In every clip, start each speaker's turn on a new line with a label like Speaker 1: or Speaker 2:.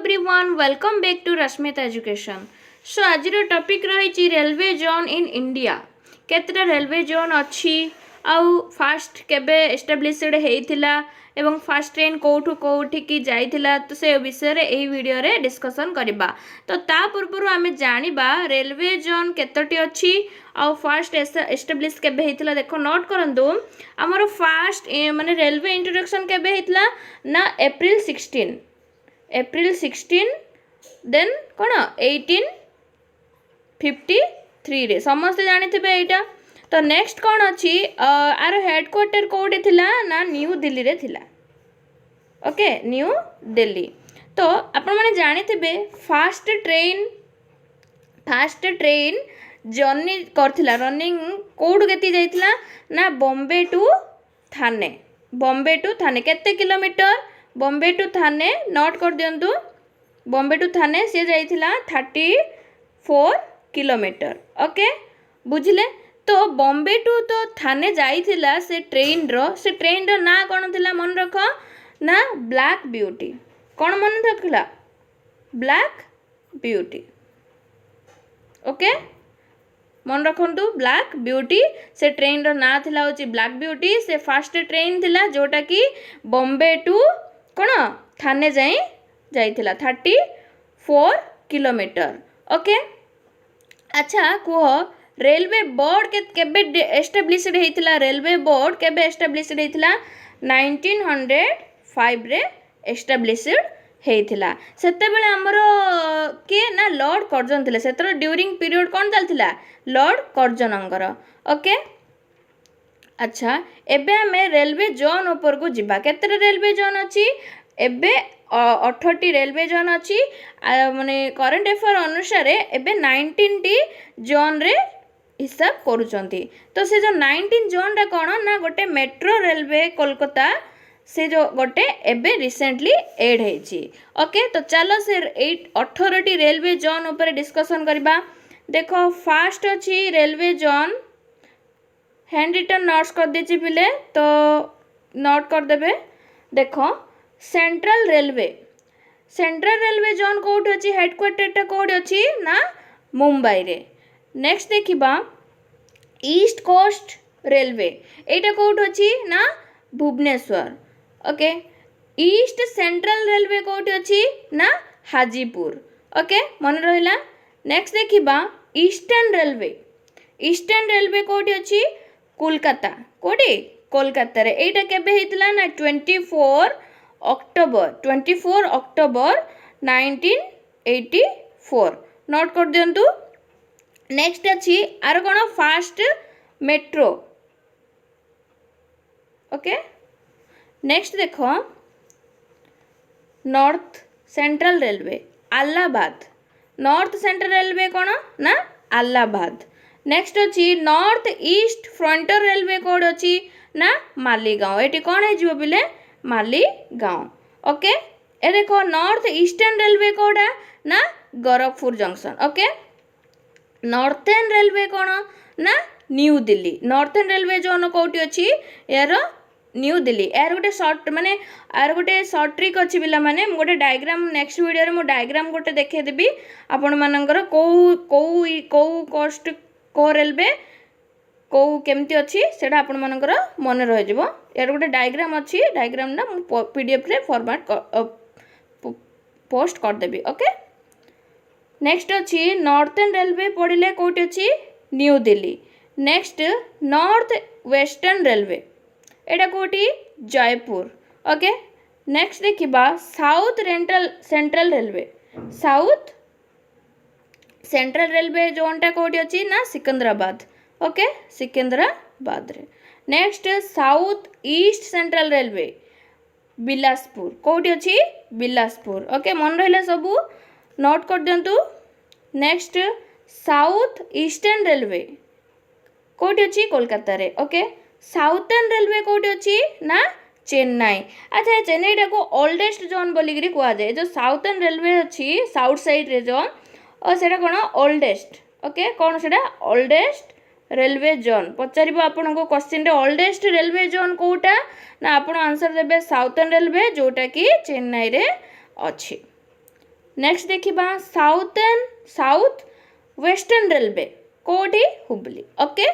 Speaker 1: everyone, welcome back to Rashmita Education. So आज topic रही railway zone in India केतटा railway zone अच्छी आउ फास्ट केबे एस्टाब्लिश्ड हेइथिला एवं फास्ट ट्रेन कोठू कोठिकी जाइथिला तो से विषय रे एही वीडियो रे डिस्कशन करबा। तो ता पूर्व आमे जानिबा रेलवे जोन केतटी अच्छी आउ फास्ट एस्टाब्लिश केबे हेइथिला। देखो नोट करंतु हमर फास्ट माने रेलवे इंट्रोडक्शन केबे हेइथिला ना एप्रिल 16 देन कौन 1853 रे समस्त जानी थे एटा। तो नेक्स्ट कौन अच्छी आर हेडक्वार्टर कोडी थिला ना न्यू दिल्ली रे थिला। ओके न्यू दिल्ली। तो आपण माने जानी थे फास्ट ट्रेन जर्नी करथिला रनिंग कोड केती जाइथिला ना बॉम्बे टू थाने केते kilometre Bombay to Thane note कर दियंतु। बॉम्बे टू थाने से जाइथिला 34 किलोमीटर। ओके बुझिले। तो बॉम्बे टू तो थाने जाइथिला से ट्रेन रो ना कौन थिला मन रख ना ब्लैक ब्यूटी। कौन मन रखला ब्लैक ब्यूटी। ओके मन रखंतु ब्लैक ब्यूटी से ट्रेन रो ना थिला होची ब्लैक ब्यूटी। से फास्ट ट्रेन थिला जोटा कि बॉम्बे टू कौन थाने जाइथिला 34 किलोमीटर। ओके अच्छा कह रेलवे बोर्ड केबे एस्टाब्लिश्ड हेइथिला। रेलवे बोर्ड केबे एस्टाब्लिश्ड हेइथिला 1905 रे एस्टाब्लिश्ड हेइथिला। सेते बेले हमरो के ना लॉर्ड कर्जन थिले। सेतर ड्यूरिंग पीरियड कोन चलथिला लॉर्ड कर्जनंगर। ओके अच्छा एबे हमें रेलवे जोन ऊपर को जिबा। केतरे रेलवे जोन अछि एबे 18टी रेलवे जोन अछि माने करंट अफेयर अनुसार एबे 19 टी जोन रे हिसाब करूचंती। तो से जो 19 जोन रे कोन ना गोटे मेट्रो रेलवे कोलकाता से जो गोटे एबे रिसेंटली एड हेछि। ओके तो चलो से 18टी रेलवे जोन ऊपर डिस्कशन करबा। देखो फास्ट अछि railway zone handwritten notes कर दीजिए पिले तो नोट कर देबे। देखो सेंट्रल रेलवे जोन कोड अछि हेडक्वार्टर टा कोड अछि ना मुंबई रे। नेक्स्ट देखिबा ईस्ट कोस्ट रेलवे एटा कोड अछि ना Bhubaneswar. Okay east central railway code अछि ना हाजीपुर। ओके मन रहिला। नेक्स्ट देखिबा ईस्टर्न रेलवे कोड अछि कोलकाता। कोडी कोलकाता रे एटा केबे हेतिला ना 24 अक्टोबर 1984 नोट कर दियंतु। नेक्स्ट अछि आर कोन फास्ट मेट्रो। ओके नेक्स्ट देखो north central railway Allahabad. North central railway कोन ना अलाहाबाद। नेक्स्ट अछि north east frontier railway code अछि ना मालीगांव। एटी कोन हे जिवो बिले मालीगांव। ओके ए देखो नॉर्थ ईस्टर्न रेलवे कोड है ना Gorakhpur junction. Okay northern railway कोन ना New Delhi. Northern railway zone कोठी अछि यार न्यू दिल्ली। यार गोटे शॉर्ट माने यार गोटे शॉर्ट ट्रिक अछि बिला माने गोटे डायग्राम नेक्स्ट वीडियो रे मो डायग्राम गोटे देखे देबी आपण मानकर को कोस्ट को रेलवे को केमती अच्छी सेटा आपण मानकर मन रह जिवो। यार गोटे डायग्राम अच्छी डायग्राम ना पीडीएफ रे फॉर्मेट पोस्ट कर देबी। ओके नेक्स्ट अच्छी नॉर्थर्न रेलवे पड़िले कोठी अच्छी new Delhi. Next north western railway एटा कोठी जयपुर। ओके नेक्स्ट देखिबा साउथ सेंट्रल रेलवे जोनटा कोठी अछि ना सिकंदराबाद। ओके सिकंदराबाद रे। Next south east central railway Bilaspur कोठी अछि बिलासपुर। ओके मन रहले सबु नोट कर दियंतु। नेक्स्ट साउथ ईस्टर्न रेलवे कोठी अछि कोलकाता रे। ओके साउथर्न रेलवे कोठी अछि ना चेन्नई। अच्छा चेन्नई टा को ओल्डेस्ट जोन बोलिगिरी कुआ जाए। जो साउथर्न रेलवे अछि साउथ साइड रे जोन और सेटा कोन ओल्डेस्ट। ओके कोन सेटा ओल्डेस्ट रेलवे जोन पचारिबो आपन को क्वेश्चन रे ओल्डेस्ट रेलवे जोन कोटा ना आपन आंसर देबे साउथर्न रेलवे जोटा कि चेन्नई रे अछि। नेक्स्ट देखिबा साउथ वेस्टर्न रेलवे कोठी हुबली ओके।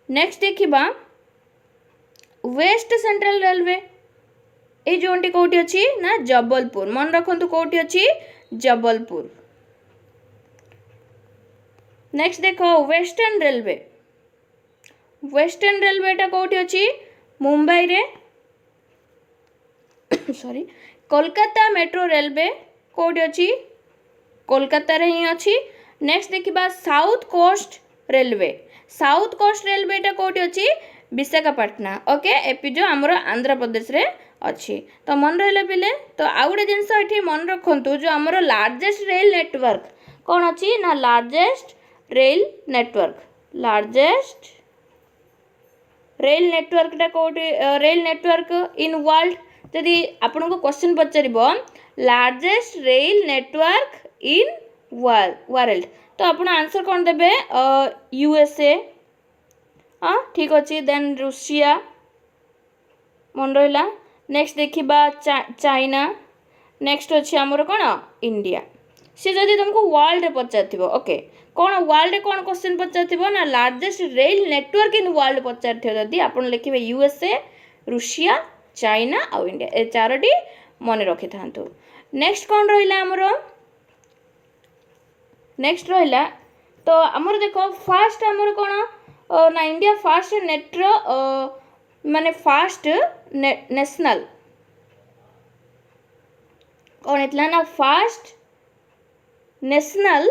Speaker 1: नेक्स्ट देखिबा वेस्ट सेंट्रल रेलवे ये जोटी कौटी अच्छी ना जबलपुर मन रखु कौटी अच्छी जबलपुर। नेक्स्ट देखो वेस्टर्न रेलवेटा कौटी अच्छी मुंबई रे सॉरी कोलकाता मेट्रो रेलवे कौटी अच्छी कोलकाता रे ही अच्छी। नेक्स्ट देखिबा साउथ कोस्ट रेलवेटा कौटी अच्छी विशाखापाटना ओके एपी जो आमर आंध्र प्रदेश रे अच्छी। तो मन रहा पिले तो आउ गोटे जिनस ये मन रखु जो आमर लार्जेस्ट रेल नेटवर्क कौन अच्छी ना लार्जेस्ट रेल नेटवर्कटा कौटी रेल नेटवर्क इन वर्ल्ड जदि आपन को क्वेश्चन पचार largest rail network in world तो आपन आंसर कौन देबे यूएसए हाँ ठीक अच्छे देन रूसिया मन रहा। नेक्स्ट देखिबा चाइना नेक्स्ट अच्छे आमर कौन इंडिया। सी जदि तुमको वर्ल्ड रे पचार ओके कौन वर्ल्ड रे कौन क्वेश्चन पचार ना largest rail network in world पचार जदि आप लिखे यूएसए रूसिया चाइना आ इंडिया ए चारोटी मन रखि था। नेक्स्ट कौन रहा आमर नेक्स्ट रहा तो आमर देखो फास्ट आमर कौन ना इंडिया फास्ट नेट्रो माने फास्ट नेशनल कौन है ना fast national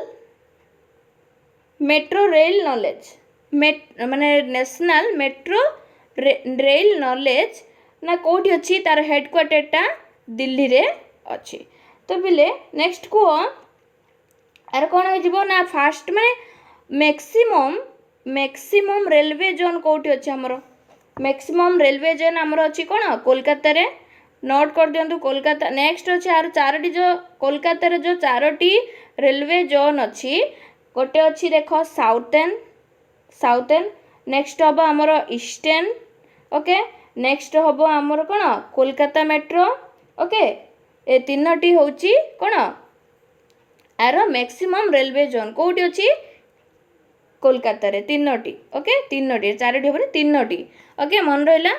Speaker 1: metro rail knowledge माने नेशनल मेट्रो रेल नॉलेज ना कौटी अच्छी तार हेडक्वार्टरटा दिल्ली रे अच्छी। तो बिले नेक्स्ट को यार कौन हो ना फास्ट माने मैक्सिमम रेलवे जोन कौटी अच्छे आमर मैक्सिमम रेलवे जोन आमर अच्छी कौन कोलकाता रे नोट कर दिंतु कोलकाता। नेक्स्ट अच्छे यार चारोटी जो कोलकाता रे जो चारोटी रेलवे जोन अच्छी गोटे अच्छी देख साउथर्न नेक्स्ट हम आमर ईस्टर्न ओके नेक्स्ट हम आमर कौन कोलकाता मेट्रो ओके ए तीनोटी होची कौन यार मैक्सिमम रेलवे जोन कौटी अच्छी कोलकाता रे तीनोटी ओके तीनोटी चारोटी हम तीनोटी ओके मन रहा।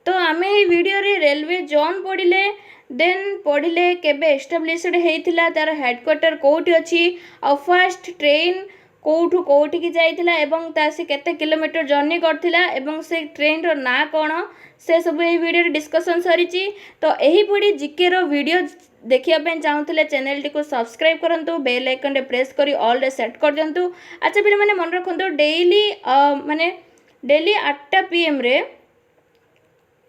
Speaker 1: तो आम ये वीडियो रे रेलवे जोन पढ़ले देन पढ़ले केबे एस्टाब्लिश्ड होता तार हेडक्वार्टर कौटी अच्छी आ फर्स्ट ट्रेन कौठू कौटी की जाइथिला एवं ता से केते किलोमीटर जर्नी करथिला एवं से ट्रेन रो ना कौन से सब ये वीडियो रे डिस्कशन सरीची। तो यही पड़ी जीके रो वीडियो देखिए चाहूले चैनल टी को सब्सक्राइब करंतु बेल आइकन रे प्रेस करी ऑल रे सेट कर दिंतु। अच्छा पे मैंने मन रखु डेली माने डेली 8टा PM रे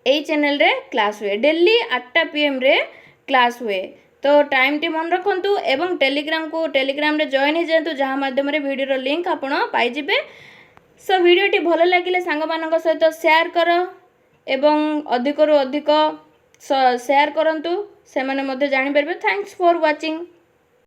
Speaker 1: यही चैनल रे क्लास हुए डेली 8टा PM रे क्लास हुए। तो टाइम टी मन रखु एवं टेलीग्राम रे जॉइन हो जातु जहाँ माध्यम रे वीडियो लिंक आपण पाइबे। सो वीडियो टी भल लगे सांग मान सहित शेयर कर एवं अधिक रु अधिक शेयर करंतु से माने जानी पारबे। Thanks for watching.